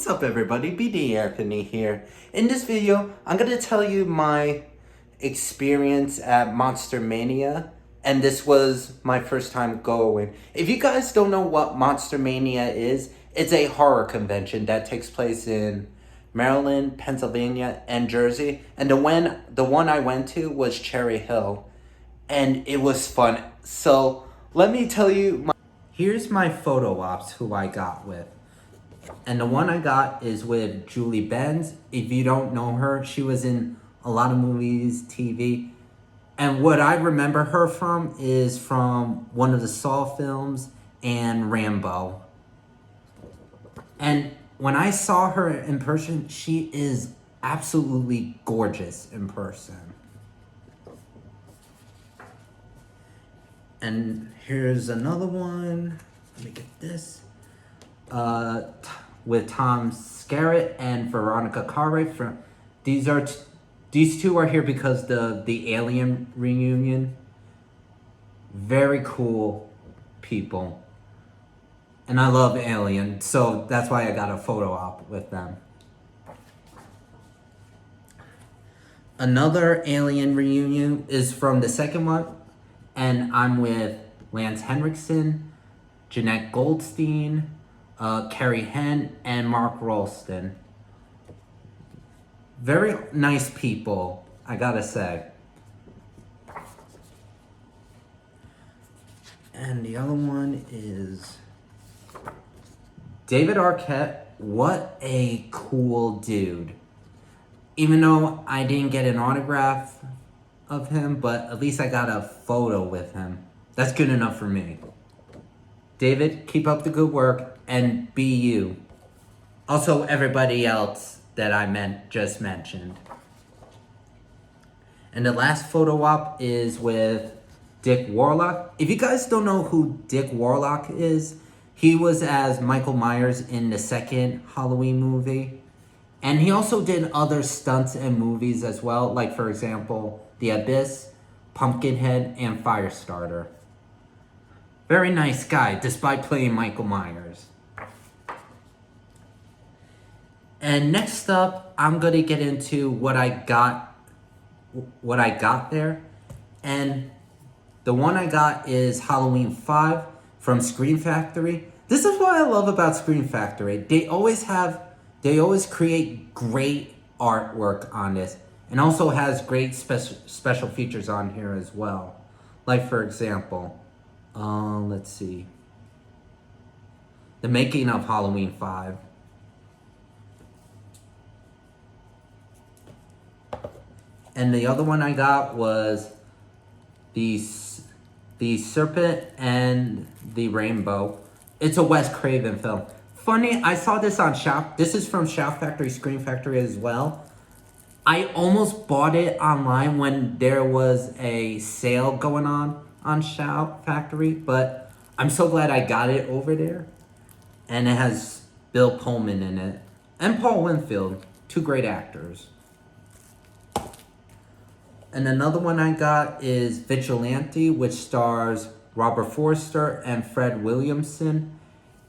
What's up everybody, BD Anthony here. In this video, I'm going to tell you my experience at Monster Mania, and this was my first time going. If you guys don't know what Monster Mania is, it's a horror convention that takes place in Maryland, Pennsylvania, and Jersey, and the one I went to was Cherry Hill, and it was fun. So let me tell you, here's my photo ops who I got with. And the one I got is with Julie Benz. If you don't know her, she was in a lot of movies, TV. And what I remember her from is from one of the Saw films and Rambo. And when I saw her in person, she is absolutely gorgeous in person. And here's another one. Let me get this. With Tom Skerritt and Veronica Cartwright. These two are here because the Alien reunion. Very cool people, and I love Alien, so that's why I got a photo op with them. Another Alien reunion is from the second one, and I'm with Lance Henriksen, Jeanette Goldstein, Carrie Henn, and Mark Rolston. Very nice people, I gotta say. And the other one is David Arquette. What a cool dude. Even though I didn't get an autograph of him, but at least I got a photo with him. That's good enough for me. David, keep up the good work and be you. Also, everybody else that I just mentioned. And the last photo op is with Dick Warlock. If you guys don't know who Dick Warlock is, he was as Michael Myers in the second Halloween movie. And he also did other stunts and movies as well, like for example, The Abyss, Pumpkinhead, and Firestarter. Very nice guy, despite playing Michael Myers. And next up, I'm gonna get into what I got there. And the one I got is Halloween 5 from Scream Factory. This is what I love about Scream Factory. They always create great artwork on this, and also has great special features on here as well. Like for example, let's see. The making of Halloween 5. And the other one I got was the Serpent and the Rainbow. It's a Wes Craven film. Funny, I saw this on Shout. This is from Shout Factory, Scream Factory as well. I almost bought it online when there was a sale going on Shout Factory, but I'm so glad I got it over there. And it has Bill Pullman in it. And Paul Winfield, two great actors. And another one I got is Vigilante, which stars Robert Forster and Fred Williamson.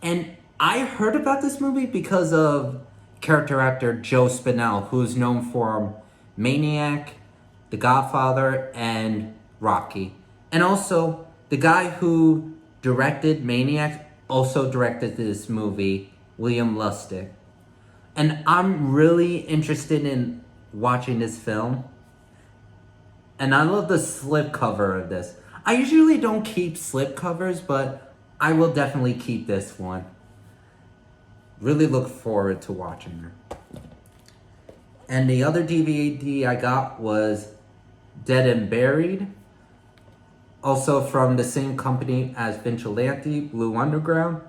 And I heard about this movie because of character actor Joe Spinell, who's known for Maniac, The Godfather, and Rocky. And also, the guy who directed Maniac also directed this movie, William Lustig. And I'm really interested in watching this film. And I love the slipcover of this. I usually don't keep slipcovers, but I will definitely keep this one. Really look forward to watching it. And the other DVD I got was Dead and Buried. Also from the same company as Vigilante, Blue Underground.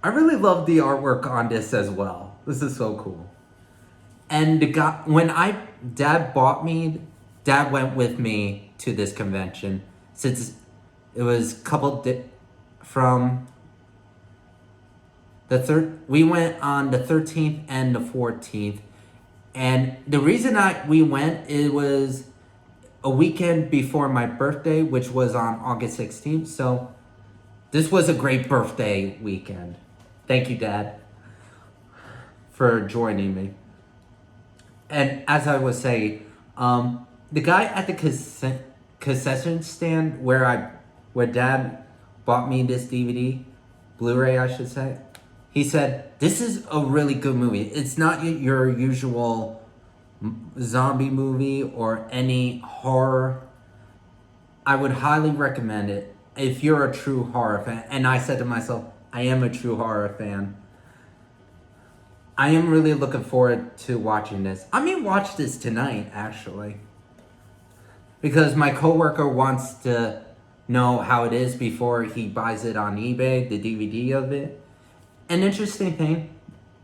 I really love the artwork on this as well. This is so cool. And the guy, Dad went with me to this convention since it was we went on the 13th and the 14th. And the reason we went, it was a weekend before my birthday, which was on August 16th. So this was a great birthday weekend. Thank you, Dad. for joining me. And as I was saying, the guy at the concession stand where Dad bought me this DVD, Blu-ray, I should say. He said, "This is a really good movie. It's not your usual zombie movie or any horror. I would highly recommend it if you're a true horror fan." And I said to myself, I am a true horror fan. I am really looking forward to watching this. I may watch this tonight, actually. Because my coworker wants to know how it is before he buys it on eBay, the DVD of it. An interesting thing,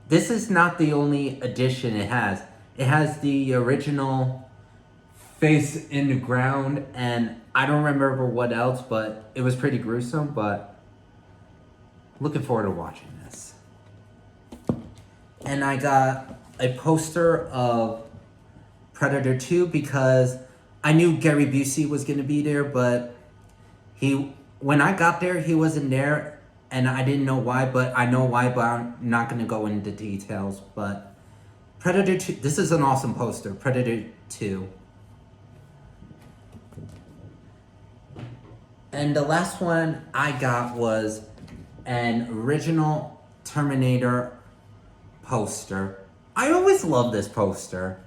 this is not the only edition it has. It has the original face in the ground, and I don't remember what else, but it was pretty gruesome, but looking forward to watching this. And I got a poster of Predator 2 because I knew Gary Busey was going to be there, but when I got there, he wasn't there, and I didn't know why, but I know why, but I'm not going to go into details. But Predator 2, this is an awesome poster, Predator 2. And the last one I got was an original Terminator poster. I always love this poster.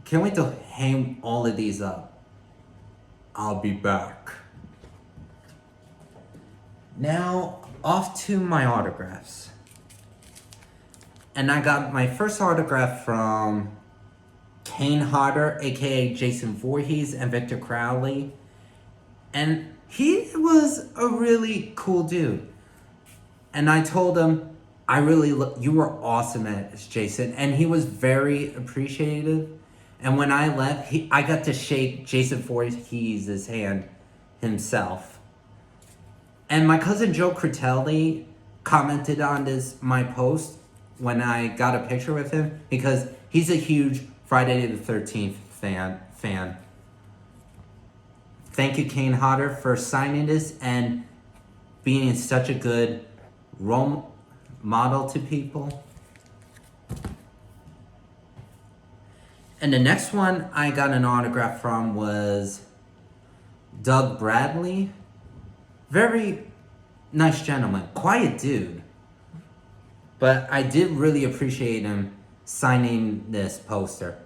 Can't wait to hang all of these up. I'll be back. Now, off to my autographs. And I got my first autograph from Kane Hodder, aka Jason Voorhees, and Victor Crowley. And he was a really cool dude. And I told him, you were awesome at this, Jason. And he was very appreciative. And when I left, I got to shake Jason Voorhees' hand himself. And my cousin Joe Critelli commented on my post when I got a picture with him because he's a huge Friday the 13th fan. Thank you, Kane Hodder, for signing this and being such a good role model to people. And the next one I got an autograph from was Doug Bradley. Very nice gentleman, quiet dude. But I did really appreciate him signing this poster.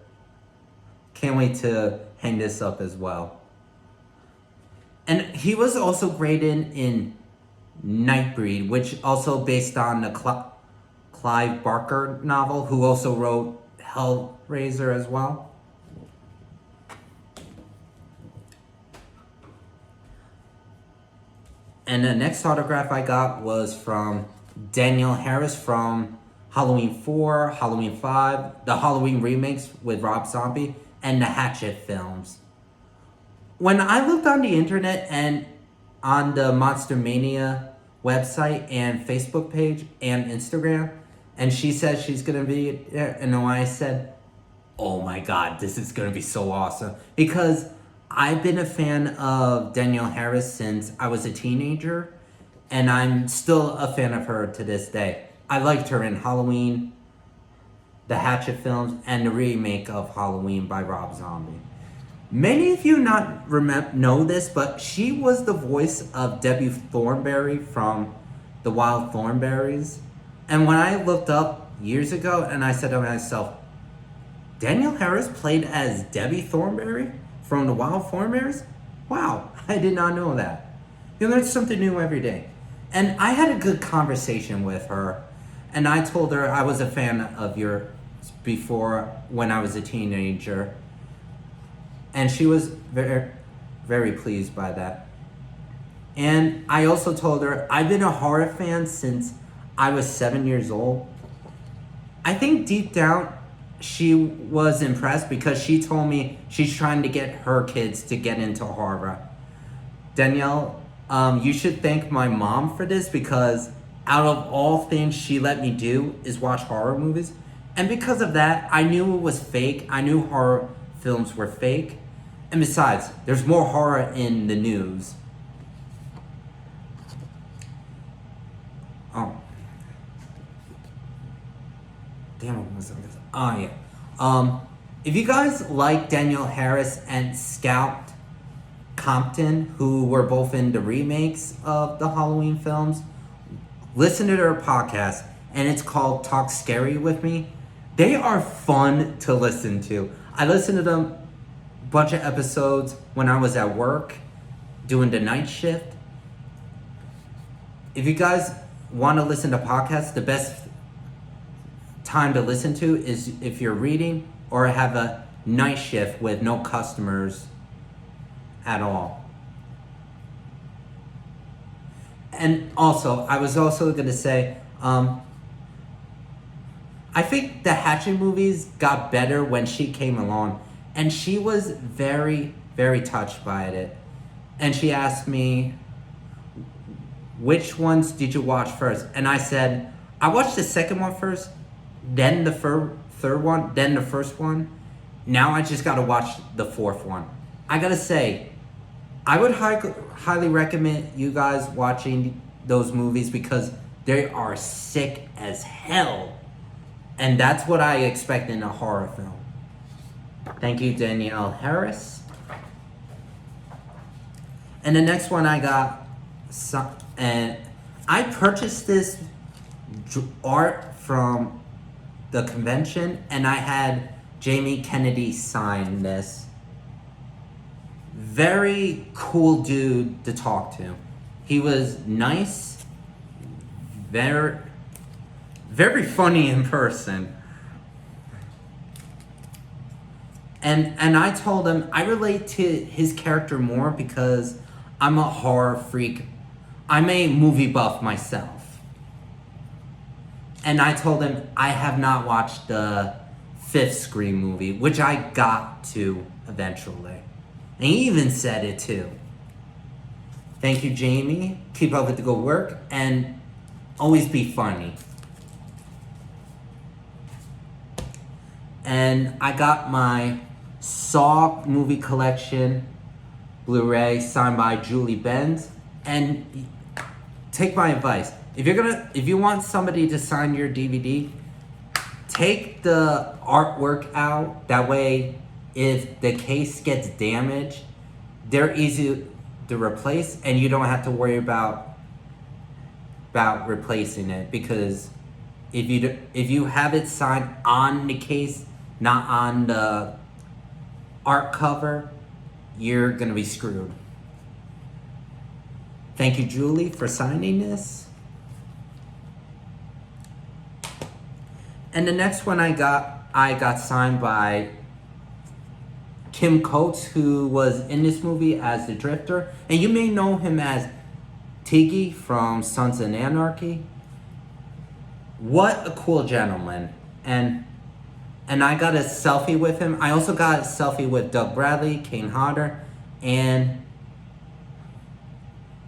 Can't wait to hang this up as well. And he was also great in Nightbreed, which also based on the Clive Barker novel, who also wrote Hellraiser as well. And the next autograph I got was from Danielle Harris from Halloween 4, Halloween 5, the Halloween remakes with Rob Zombie, and the Hatchet films. When I looked on the internet and on the Monster Mania website and Facebook page and Instagram, and she said she's going to be there, and I said, oh my God, this is going to be so awesome. Because I've been a fan of Danielle Harris since I was a teenager, and I'm still a fan of her to this day. I liked her in Halloween, the Hatchet films, and the remake of Halloween by Rob Zombie. Many of you not know this, but she was the voice of Debbie Thornberry from The Wild Thornberrys. And when I looked up years ago, and I said to myself, Danielle Harris played as Debbie Thornberry from The Wild Thornberrys? Wow, I did not know that. You learn something new every day. And I had a good conversation with her, and I told her I was a fan of yours before when I was a teenager. And she was very, very pleased by that. And I also told her I've been a horror fan since I was 7 years old. I think deep down she was impressed because she told me she's trying to get her kids to get into horror. Danielle, you should thank my mom for this because out of all things she let me do is watch horror movies. And because of that, I knew it was fake. I knew horror films were fake. And besides, there's more horror in the news. Oh. Damn, what was I gonna say? Oh yeah. If you guys like Danielle Harris and Scout Compton, who were both in the remakes of the Halloween films, listen to their podcast, and it's called Talk Scary With Me. They are fun to listen to. I listened to them a bunch of episodes when I was at work doing the night shift. If you guys want to listen to podcasts, the best time to listen to is if you're reading or have a night shift with no customers at all. And also, I was also going to say, I think the Hatchet movies got better when she came along, and she was very, very touched by it. And she asked me, which ones did you watch first? And I said, I watched the second one first, then the third one, then the first one. Now I just gotta watch the fourth one. I gotta say, I would highly recommend you guys watching those movies because they are sick as hell. And that's what I expect in a horror film. Thank you, Danielle Harris. And the next one I got, and I purchased this art from the convention, and I had Jamie Kennedy sign this. Very cool dude to talk to. He was nice, very, very funny in person. And I told him I relate to his character more because I'm a horror freak. I'm a movie buff myself. And I told him I have not watched the fifth Scream movie, which I got to eventually. And he even said it too. Thank you, Jamie. Keep up with the good work and always be funny. And I got my Saw movie collection Blu-ray signed by Julie Benz. And take my advice. If you want somebody to sign your DVD, take the artwork out. That way, if the case gets damaged, they're easy to replace, and you don't have to worry about replacing it. Because if you have it signed on the case, not on the art cover, you're gonna be screwed. Thank you, Julie, for signing this. And the next one I got signed by Kim Coates, who was in this movie as the Drifter. And you may know him as Tiggy from Sons of Anarchy. What a cool gentleman. And I got a selfie with him. I also got a selfie with Doug Bradley, Kane Hodder, and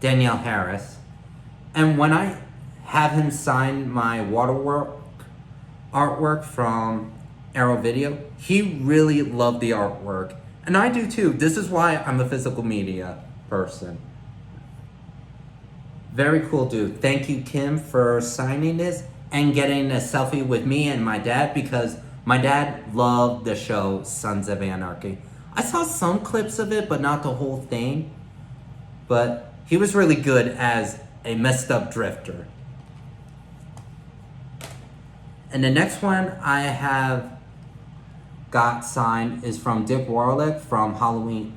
Danielle Harris. And when I have him sign my artwork from Arrow Video, he really loved the artwork. And I do too. This is why I'm a physical media person. Very cool dude. Thank you, Kim, for signing this and getting a selfie with me and my dad, because my dad loved the show Sons of Anarchy. I saw some clips of it, but not the whole thing. But he was really good as a messed up drifter. And the next one I have got signed is from Dick Warlick from Halloween.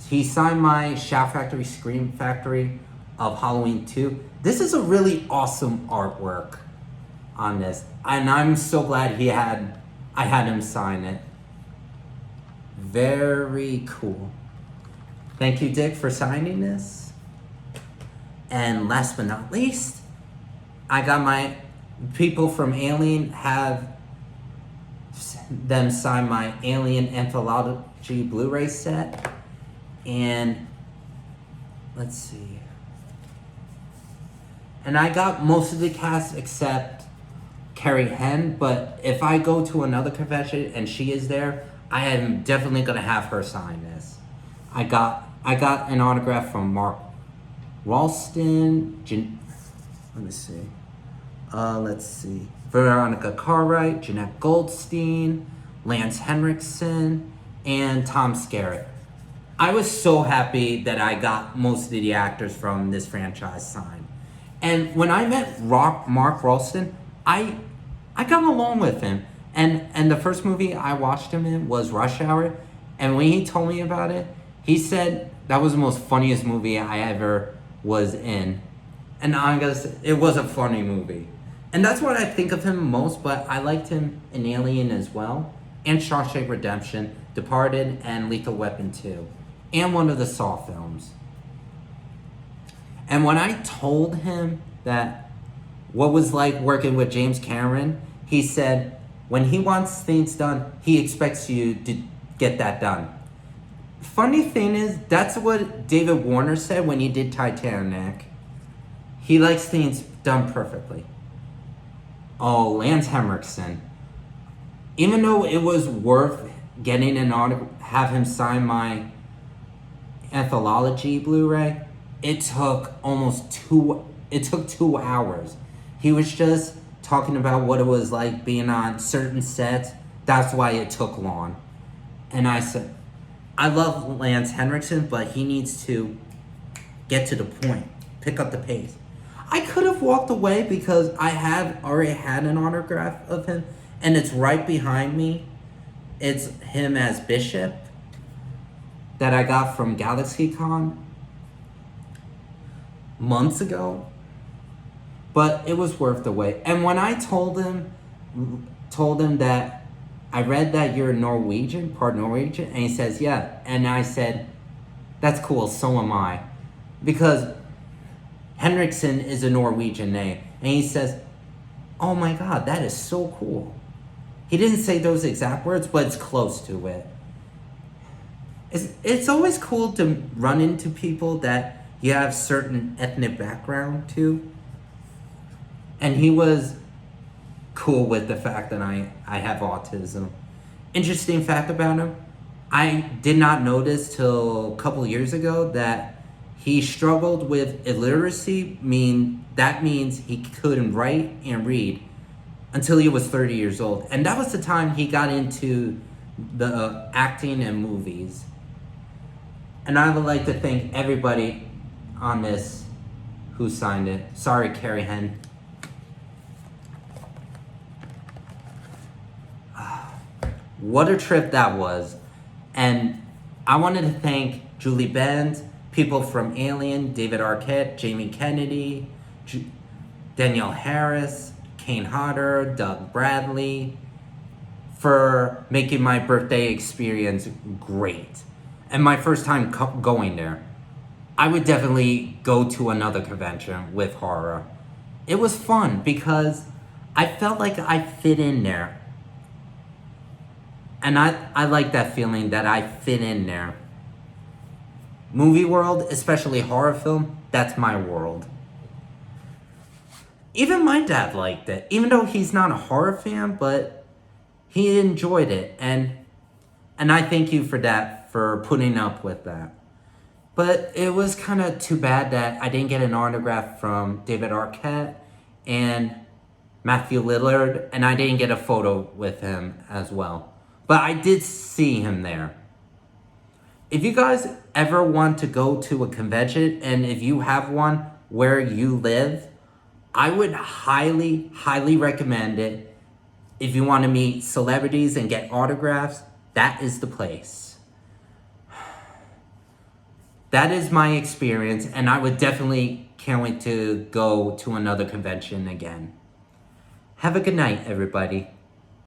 He signed my Shout Factory Scream Factory of Halloween 2. This is a really awesome artwork on this. And I'm so glad I had him sign it. Very cool. Thank you, Dick, for signing this. And last but not least, I got my people from Alien, have them sign my Alien Anthology Blu-ray set. And let's see. And I got most of the cast except Carrie Henn, but if I go to another convention and she is there, I am definitely gonna have her sign this. I got an autograph from Mark Ralston. Let me see. Let's see. Veronica Cartwright, Jeanette Goldstein, Lance Henriksen, and Tom Skerritt. I was so happy that I got most of the actors from this franchise signed. And when I met Mark Rolston, I got along with him. And the first movie I watched him in was Rush Hour. And when he told me about it, he said that was the most funniest movie I ever was in. And I'm gonna say, it was a funny movie. And that's what I think of him most, but I liked him in Alien as well. And Shawshank Redemption, Departed, and Lethal Weapon 2. And one of the Saw films. And when I told him that what was like working with James Cameron, he said when he wants things done, he expects you to get that done. Funny thing is, that's what David Warner said when he did Titanic. He likes things done perfectly. Oh, Lance Henriksen. Even though it was worth getting an autograph, have him sign my anthology Blu-ray, it took 2 hours. He was just talking about what it was like being on certain sets. That's why it took long. And I said, I love Lance Henriksen, but he needs to get to the point, pick up the pace. I could have walked away because I have already had an autograph of him, and it's right behind me. It's him as Bishop that I got from GalaxyCon months ago. But it was worth the wait. And when I told him that I read that you're Norwegian, part Norwegian, and he says, yeah. And I said, that's cool, so am I. Because Henriksen is a Norwegian name. And he says, oh my God, that is so cool. He didn't say those exact words, but it's close to it. It's always cool to run into people that you have certain ethnic background to. And he was cool with the fact that I have autism. Interesting fact about him, I did not notice till a couple years ago that he struggled with illiteracy. That means he couldn't write and read until he was 30 years old. And that was the time he got into the acting and movies. And I would like to thank everybody on this who signed it. Sorry, Carrie Henn. What a trip that was. And I wanted to thank Julie Benz, people from Alien, David Arquette, Jamie Kennedy, Danielle Harris, Kane Hodder, Doug Bradley, for making my birthday experience great. And my first time going there. I would definitely go to another convention with horror. It was fun because I felt like I fit in there. And I like that feeling that I fit in there. Movie world, especially horror film, that's my world. Even my dad liked it, even though he's not a horror fan, but he enjoyed it. And I thank you for that, for putting up with that. But it was kind of too bad that I didn't get an autograph from David Arquette and Matthew Lillard, and I didn't get a photo with him as well. But I did see him there. If you guys ever want to go to a convention, and if you have one where you live, I would highly, highly recommend it. If you want to meet celebrities and get autographs, that is the place. That is my experience, and I would definitely can't wait to go to another convention again. Have a good night, everybody.